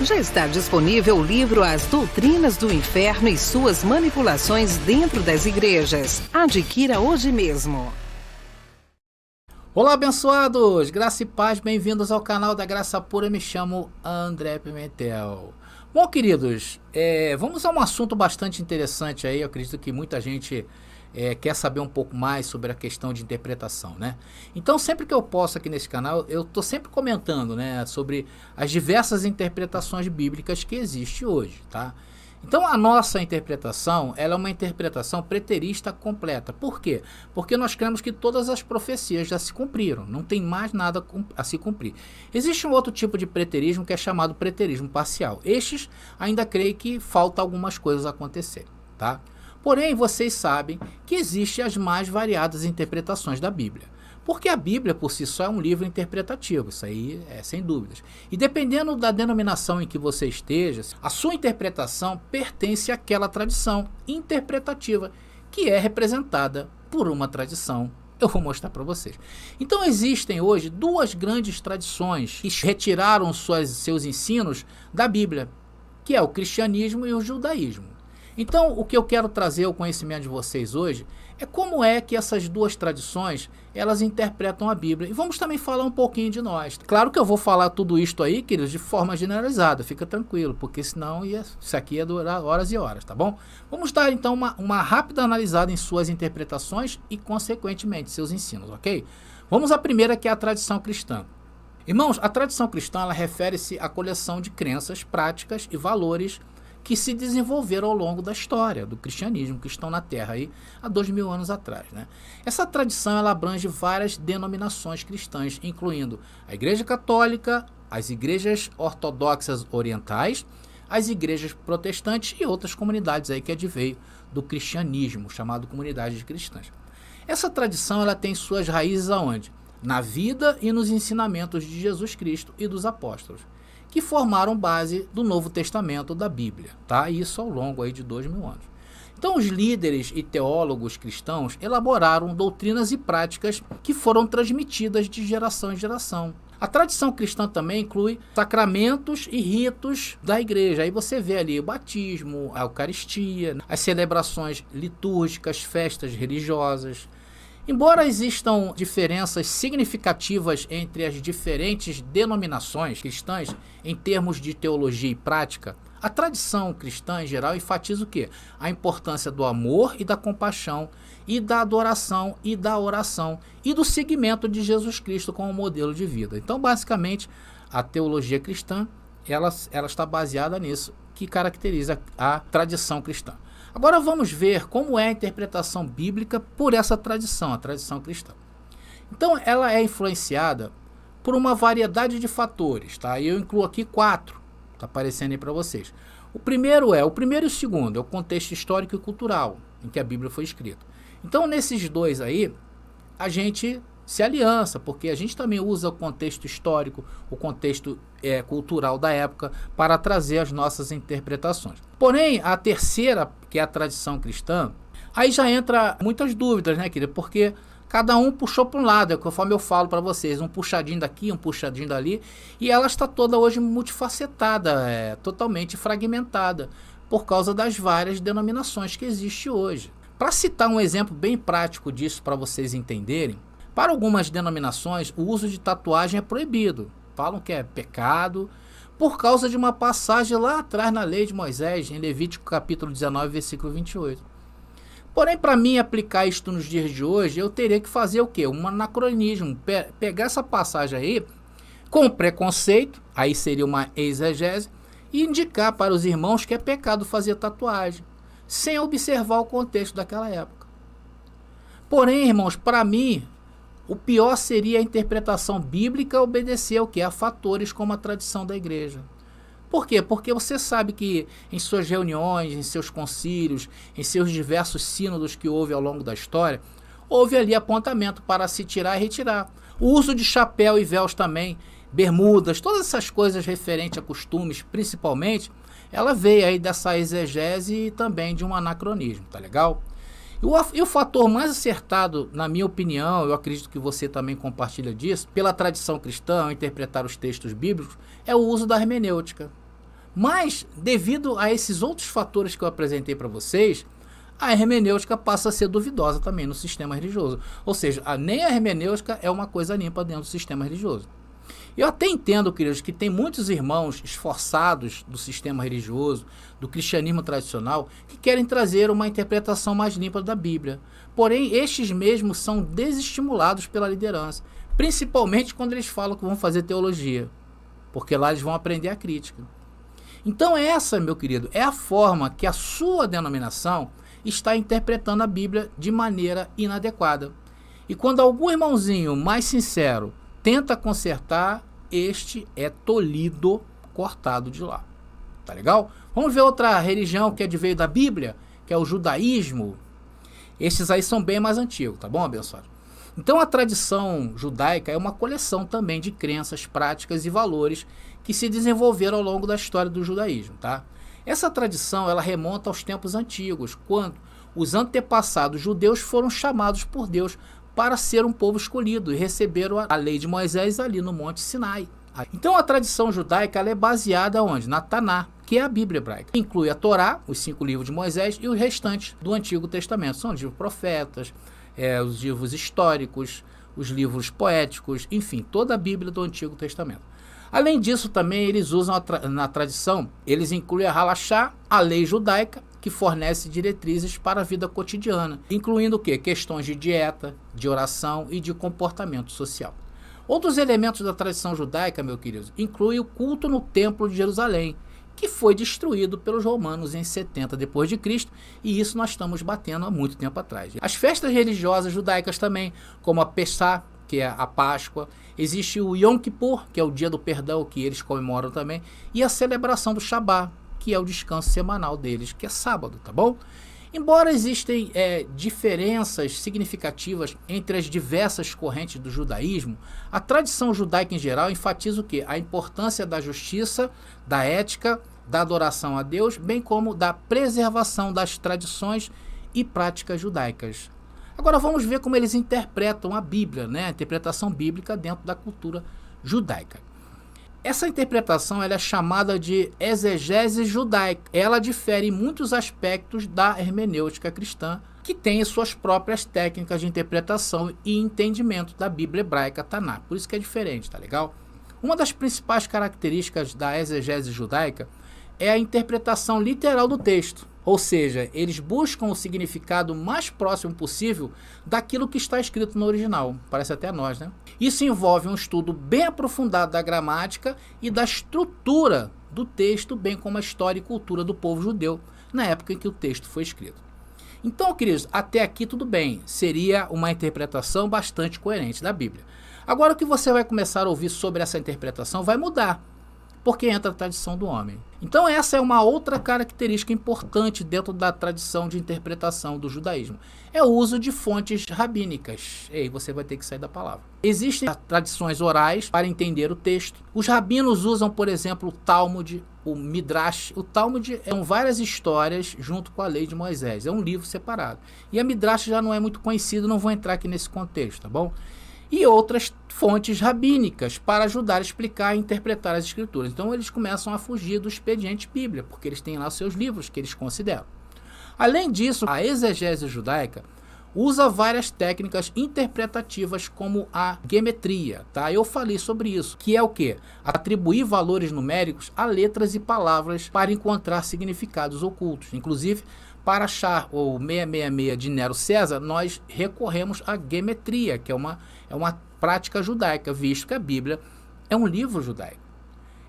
Já está disponível o livro As Doutrinas do Inferno e Suas Manipulações Dentro das Igrejas. Adquira hoje mesmo. Olá, abençoados! Graça e paz, bem-vindos ao canal da Graça Pura. Me chamo André Pimentel. Bom, queridos, vamos a um assunto bastante interessante aí. Eu acredito que muita gente quer saber um pouco mais sobre a questão de interpretação, né? Então, sempre que eu posto aqui nesse canal, eu estou sempre comentando, né, sobre as diversas interpretações bíblicas que existem hoje, tá? Então, a nossa interpretação, ela é uma interpretação preterista completa. Por quê? Porque nós cremos que todas as profecias já se cumpriram, não tem mais nada a se cumprir. Existe um outro tipo de preterismo que é chamado preterismo parcial. Estes ainda creem que falta algumas coisas acontecerem, tá? Porém, vocês sabem que existem as mais variadas interpretações da Bíblia. Porque a Bíblia, por si só, é um livro interpretativo, isso aí é sem dúvidas. E dependendo da denominação em que você esteja, a sua interpretação pertence àquela tradição interpretativa, que é representada por uma tradição. Eu vou mostrar para vocês. Então existem hoje duas grandes tradições que retiraram seus ensinos da Bíblia, que é o cristianismo e o judaísmo. Então, o que eu quero trazer ao conhecimento de vocês hoje é como é que essas duas tradições, elas interpretam a Bíblia. E vamos também falar um pouquinho de nós. Claro que eu vou falar tudo isto aí, queridos, de forma generalizada, fica tranquilo, porque senão isso aqui ia durar horas e horas, tá bom? Vamos dar então uma rápida analisada em suas interpretações e, consequentemente, seus ensinos, ok? Vamos à primeira, que é a tradição cristã. Irmãos, a tradição cristã, ela refere-se à coleção de crenças, práticas e valores que se desenvolveram ao longo da história do cristianismo, que estão na Terra aí há 2000 anos atrás, né? Essa tradição, ela abrange várias denominações cristãs, incluindo a Igreja Católica, as igrejas ortodoxas orientais, as igrejas protestantes e outras comunidades aí que adveio do cristianismo, chamado comunidades cristãs. Essa tradição, ela tem suas raízes aonde? Na vida e nos ensinamentos de Jesus Cristo e dos apóstolos, que formaram base do Novo Testamento da Bíblia, tá? Isso ao longo aí de 2000 anos. Então, os líderes e teólogos cristãos elaboraram doutrinas e práticas que foram transmitidas de geração em geração. A tradição cristã também inclui sacramentos e ritos da igreja. Aí você vê ali o batismo, a Eucaristia, as celebrações litúrgicas, festas religiosas. Embora existam diferenças significativas entre as diferentes denominações cristãs em termos de teologia e prática, a tradição cristã em geral enfatiza o quê? A importância do amor e da compaixão, e da adoração e da oração, e do seguimento de Jesus Cristo como modelo de vida. Então, basicamente, a teologia cristã, ela está baseada nisso, que caracteriza a tradição cristã. Agora vamos ver como é a interpretação bíblica por essa tradição, a tradição cristã. Então, ela é influenciada por uma variedade de fatores, tá? E eu incluo aqui 4, tá aparecendo aí para vocês. O primeiro e o segundo, é o contexto histórico e cultural em que a Bíblia foi escrita. Então, nesses dois aí, a gente se aliança, porque a gente também usa o contexto histórico, o contexto cultural da época, para trazer as nossas interpretações. Porém, a terceira, que é a tradição cristã, aí já entra muitas dúvidas, né, querido? Porque cada um puxou para um lado, conforme eu falo para vocês, um puxadinho daqui, um puxadinho dali, e ela está toda hoje multifacetada, totalmente fragmentada, por causa das várias denominações que existem hoje. Para citar um exemplo bem prático disso, para vocês entenderem, para algumas denominações, o uso de tatuagem é proibido. Falam que é pecado, por causa de uma passagem lá atrás na lei de Moisés, em Levítico capítulo 19, versículo 28. Porém, para mim aplicar isto nos dias de hoje, eu teria que fazer o quê? Um anacronismo, pegar essa passagem aí, com preconceito, aí seria uma exegese, e indicar para os irmãos que é pecado fazer tatuagem, sem observar o contexto daquela época. Porém, irmãos, para mim, o pior seria a interpretação bíblica obedecer ao que? A fatores como a tradição da igreja. Por quê? Porque você sabe que em suas reuniões, em seus concílios, em seus diversos sínodos que houve ao longo da história, houve ali apontamento para se tirar e retirar. O uso de chapéu e véus também, bermudas, todas essas coisas referentes a costumes, principalmente, ela veio aí dessa exegese e também de um anacronismo, tá legal? E o fator mais acertado, na minha opinião, eu acredito que você também compartilha disso, pela tradição cristã, ao interpretar os textos bíblicos, é o uso da hermenêutica. Mas, devido a esses outros fatores que eu apresentei para vocês, a hermenêutica passa a ser duvidosa também no sistema religioso. Ou seja, nem a hermenêutica é uma coisa limpa dentro do sistema religioso. Eu até entendo, queridos, que tem muitos irmãos esforçados do sistema religioso, do cristianismo tradicional, que querem trazer uma interpretação mais limpa da Bíblia. Porém, estes mesmos são desestimulados pela liderança, principalmente quando eles falam que vão fazer teologia, porque lá eles vão aprender a crítica. Então essa, meu querido, é a forma que a sua denominação está interpretando a Bíblia de maneira inadequada. E quando algum irmãozinho mais sincero tenta consertar, este é tolhido, cortado de lá. Tá legal? Vamos ver outra religião que veio da Bíblia, que é o judaísmo. Estes aí são bem mais antigos, tá bom, abençoado? Então a tradição judaica é uma coleção também de crenças, práticas e valores que se desenvolveram ao longo da história do judaísmo, tá? Essa tradição ela remonta aos tempos antigos, quando os antepassados judeus foram chamados por Deus para ser um povo escolhido e receberam a lei de Moisés ali no Monte Sinai. Então a tradição judaica ela é baseada onde? Na Taná, que é a Bíblia hebraica. Inclui a Torá, os 5 livros de Moisés e os restantes do Antigo Testamento. São os livros profetas, os livros históricos, os livros poéticos, enfim, toda a Bíblia do Antigo Testamento. Além disso, também eles usam na tradição, eles incluem a Halachá, a lei judaica, que fornece diretrizes para a vida cotidiana, incluindo o quê? Questões de dieta, de oração e de comportamento social. Outros elementos da tradição judaica, meu querido, incluem o culto no Templo de Jerusalém, que foi destruído pelos romanos em 70 d.C., e isso nós estamos batendo há muito tempo atrás. As festas religiosas judaicas também, como a Pessá, que é a Páscoa, existe o Yom Kippur, que é o dia do perdão, que eles comemoram também, e a celebração do Shabá, que é o descanso semanal deles, que é sábado, tá bom? Embora existem diferenças significativas entre as diversas correntes do judaísmo, a tradição judaica em geral enfatiza o quê? A importância da justiça, da ética, da adoração a Deus, bem como da preservação das tradições e práticas judaicas. Agora vamos ver como eles interpretam a Bíblia, né? A interpretação bíblica dentro da cultura judaica. Essa interpretação ela é chamada de exegese judaica. Ela difere em muitos aspectos da hermenêutica cristã, que tem suas próprias técnicas de interpretação e entendimento da Bíblia hebraica Taná. Por isso que é diferente, tá legal? Uma das principais características da exegese judaica é a interpretação literal do texto. Ou seja, eles buscam o significado mais próximo possível daquilo que está escrito no original. Parece até nós, né? Isso envolve um estudo bem aprofundado da gramática e da estrutura do texto, bem como a história e cultura do povo judeu na época em que o texto foi escrito. Então, queridos, até aqui tudo bem. Seria uma interpretação bastante coerente da Bíblia. Agora, o que você vai começar a ouvir sobre essa interpretação vai mudar, porque entra a tradição do homem. Então essa é uma outra característica importante dentro da tradição de interpretação do judaísmo. É o uso de fontes rabínicas. Ei, você vai ter que sair da palavra. Existem tradições orais para entender o texto. Os rabinos usam, por exemplo, o Talmud, o Midrash. O Talmud são várias histórias junto com a lei de Moisés. É um livro separado. E a Midrash já não é muito conhecida, não vou entrar aqui nesse contexto, tá bom? E outras fontes rabínicas para ajudar a explicar e interpretar as escrituras. Então eles começam a fugir do expediente Bíblia, porque eles têm lá seus livros que eles consideram. Além disso, a exegese judaica usa várias técnicas interpretativas como a geometria, tá? Eu falei sobre isso, que é o quê? Atribuir valores numéricos a letras e palavras para encontrar significados ocultos. Inclusive, para achar o 666 de Nero César, nós recorremos à geometria, que é uma prática judaica, visto que a Bíblia é um livro judaico.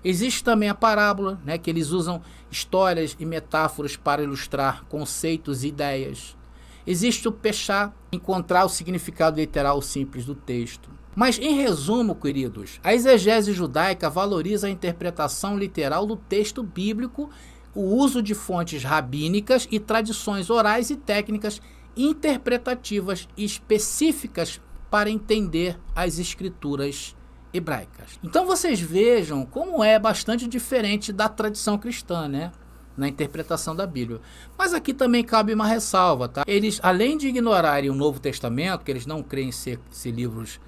Existe também a parábola, né, que eles usam histórias e metáforas para ilustrar conceitos e ideias. Existe o pechá, encontrar o significado literal simples do texto. Mas, em resumo, queridos, a exegese judaica valoriza a interpretação literal do texto bíblico, o uso de fontes rabínicas e tradições orais e técnicas interpretativas específicas para entender as escrituras hebraicas. Então vocês vejam como é bastante diferente da tradição cristã, né? Na interpretação da Bíblia. Mas aqui também cabe uma ressalva, tá? Eles, além de ignorarem o Novo Testamento, que eles não creem ser livros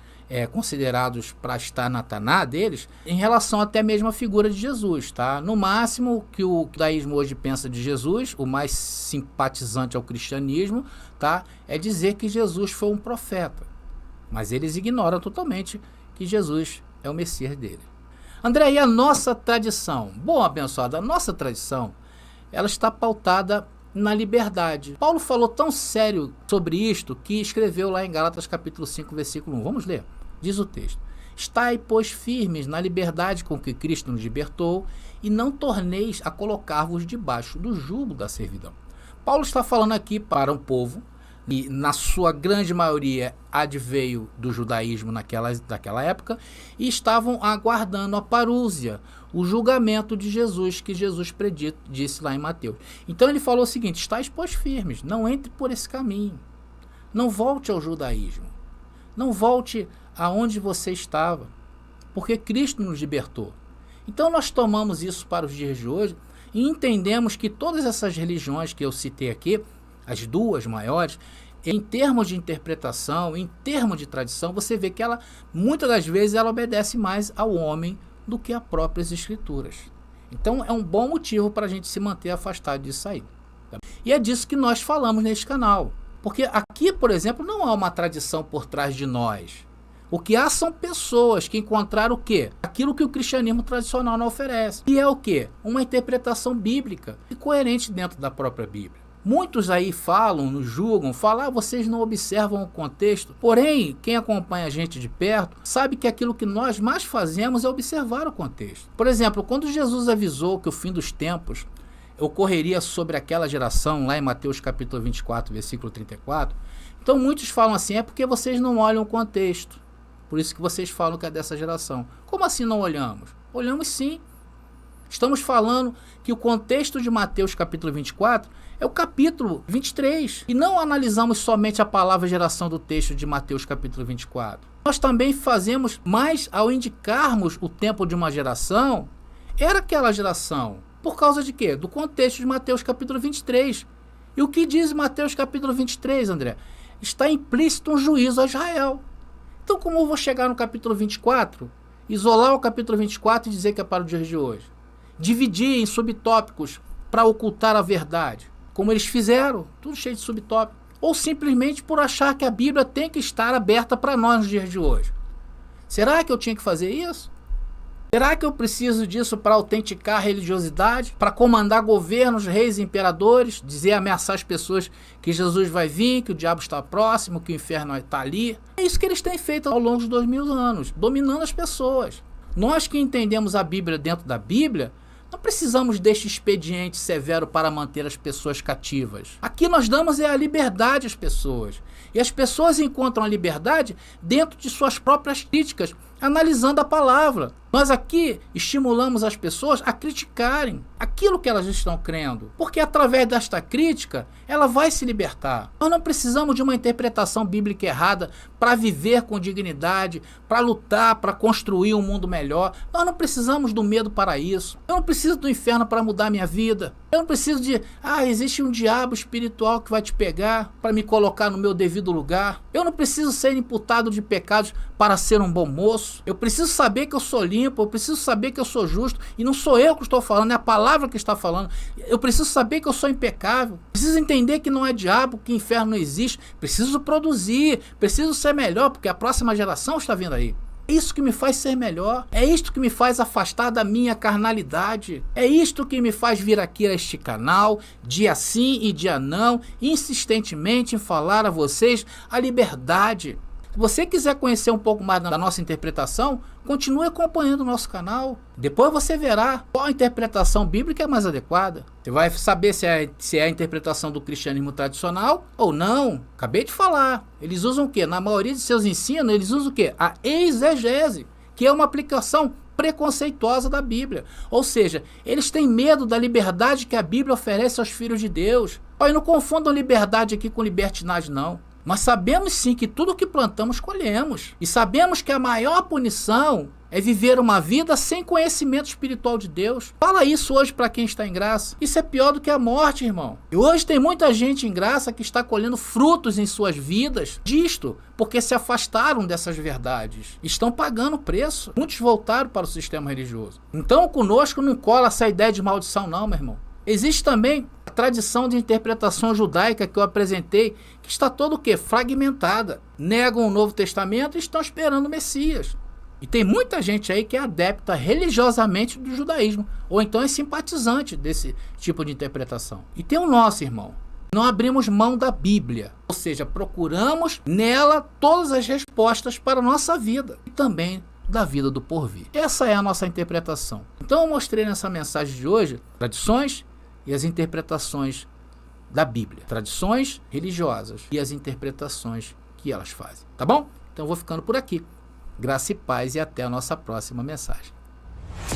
considerados para estar na taná deles, em relação até mesmo à figura de Jesus, tá? No máximo que o judaísmo hoje pensa de Jesus, o mais simpatizante ao cristianismo, tá? É dizer que Jesus foi um profeta, mas eles ignoram totalmente que Jesus é o Messias dele. André, e a nossa tradição? Bom, abençoado, a nossa tradição, ela está pautada na liberdade. Paulo falou tão sério sobre isto que escreveu lá em Gálatas capítulo 5, versículo 1. Vamos ler. Diz o texto: estai, pois, firmes na liberdade com que Cristo nos libertou e não torneis a colocar-vos debaixo do jugo da servidão. Paulo está falando aqui para um povo, e na sua grande maioria adveio do judaísmo daquela época, e estavam aguardando a parúzia, o julgamento de Jesus, que Jesus disse lá em Mateus. Então ele falou o seguinte: estais, pois, firmes, não entre por esse caminho, não volte ao judaísmo, não volte aonde você estava, porque Cristo nos libertou. Então nós tomamos isso para os dias de hoje e entendemos que todas essas religiões que eu citei aqui, as duas maiores, em termos de interpretação, em termos de tradição, você vê que ela, muitas das vezes, ela obedece mais ao homem do que às próprias escrituras. Então é um bom motivo para a gente se manter afastado disso aí. E é disso que nós falamos neste canal. Porque aqui, por exemplo, não há uma tradição por trás de nós. O que há são pessoas que encontraram o quê? Aquilo que o cristianismo tradicional não oferece. E é o quê? Uma interpretação bíblica e coerente dentro da própria Bíblia. Muitos aí falam, nos julgam, falam: vocês não observam o contexto. Porém, quem acompanha a gente de perto sabe que aquilo que nós mais fazemos é observar o contexto. Por exemplo, quando Jesus avisou que o fim dos tempos ocorreria sobre aquela geração, lá em Mateus capítulo 24, versículo 34, então muitos falam assim: é porque vocês não olham o contexto. Por isso que vocês falam que é dessa geração. Como assim não olhamos? Olhamos sim. Estamos falando que o contexto de Mateus capítulo 24 é o capítulo 23. E não analisamos somente a palavra geração do texto de Mateus capítulo 24. Nós também fazemos mais ao indicarmos o tempo de uma geração. Era aquela geração. Por causa de quê? Do contexto de Mateus capítulo 23. E o que diz Mateus capítulo 23, André? Está implícito um juízo a Israel. Então como eu vou chegar no capítulo 24, isolar o capítulo 24 e dizer que é para o dia de hoje? Dividir em subtópicos para ocultar a verdade, como eles fizeram, tudo cheio de subtópicos, ou simplesmente por achar que a Bíblia tem que estar aberta para nós nos dias de hoje. Será que eu tinha que fazer isso? Será que eu preciso disso para autenticar a religiosidade, para comandar governos, reis e imperadores, dizer, ameaçar as pessoas que Jesus vai vir, que o diabo está próximo, que o inferno está ali? É isso que eles têm feito ao longo dos 2000 anos, dominando as pessoas. Nós que entendemos a Bíblia dentro da Bíblia, não precisamos deste expediente severo para manter as pessoas cativas. Aqui nós damos a liberdade às pessoas. E as pessoas encontram a liberdade dentro de suas próprias críticas, analisando a palavra. Nós aqui estimulamos as pessoas a criticarem aquilo que elas estão crendo, porque através desta crítica ela vai se libertar. Nós não precisamos de uma interpretação bíblica errada para viver com dignidade, para lutar, para construir um mundo melhor. Nós não precisamos do medo para isso. Eu não preciso do inferno para mudar minha vida. Eu não preciso de, existe um diabo espiritual que vai te pegar para me colocar no meu devido lugar. Eu não preciso ser imputado de pecados para ser um bom moço. Eu preciso saber que eu sou limpo, eu preciso saber que eu sou justo, e não sou eu que estou falando, é a palavra que está falando. Eu preciso saber que eu sou impecável, preciso entender que não é diabo, que inferno não existe, preciso produzir, preciso ser melhor, porque a próxima geração está vindo aí. É isso que me faz ser melhor, é isto que me faz afastar da minha carnalidade, é isto que me faz vir aqui a este canal, dia sim e dia não, insistentemente em falar a vocês a liberdade. Se você quiser conhecer um pouco mais da nossa interpretação, continue acompanhando o nosso canal. Depois você verá qual a interpretação bíblica é mais adequada. Você vai saber se é a interpretação do cristianismo tradicional ou não. Acabei de falar. Eles usam o quê? Na maioria de seus ensinos, eles usam o quê? A exegese, que é uma aplicação preconceituosa da Bíblia. Ou seja, eles têm medo da liberdade que a Bíblia oferece aos filhos de Deus. E não confundam liberdade aqui com libertinagem, não. Mas sabemos sim que tudo que plantamos colhemos. E sabemos que a maior punição é viver uma vida sem conhecimento espiritual de Deus. Fala isso hoje para quem está em graça. Isso é pior do que a morte, irmão. E hoje tem muita gente em graça que está colhendo frutos em suas vidas disto, porque se afastaram dessas verdades. Estão pagando o preço. Muitos voltaram para o sistema religioso. Então conosco não cola essa ideia de maldição não, meu irmão. Existe também a tradição de interpretação judaica que eu apresentei, que está toda o quê? Fragmentada. Negam o Novo Testamento e estão esperando o Messias. E tem muita gente aí que é adepta religiosamente do judaísmo, ou então é simpatizante desse tipo de interpretação. E tem o nosso, irmão. Não abrimos mão da Bíblia, ou seja, procuramos nela todas as respostas para a nossa vida e também da vida do porvir. Essa é a nossa interpretação. Então eu mostrei nessa mensagem de hoje tradições e as interpretações da Bíblia. Tradições religiosas e as interpretações que elas fazem. Tá bom? Então eu vou ficando por aqui. Graça e paz e até a nossa próxima mensagem.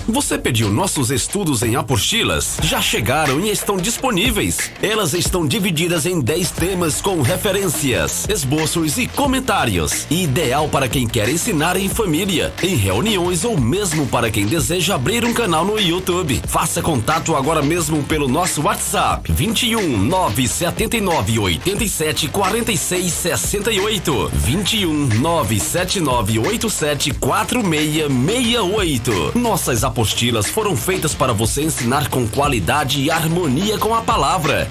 Você pediu nossos estudos em apostilas? Já chegaram e estão disponíveis. Elas estão divididas em 10 temas com referências, esboços e comentários. Ideal para quem quer ensinar em família, em reuniões ou mesmo para quem deseja abrir um canal no YouTube. Faça contato agora mesmo pelo nosso WhatsApp 21 979 87 46 68 21 979 87 4668. Nossas apostilas foram feitas para você ensinar com qualidade e harmonia com a palavra.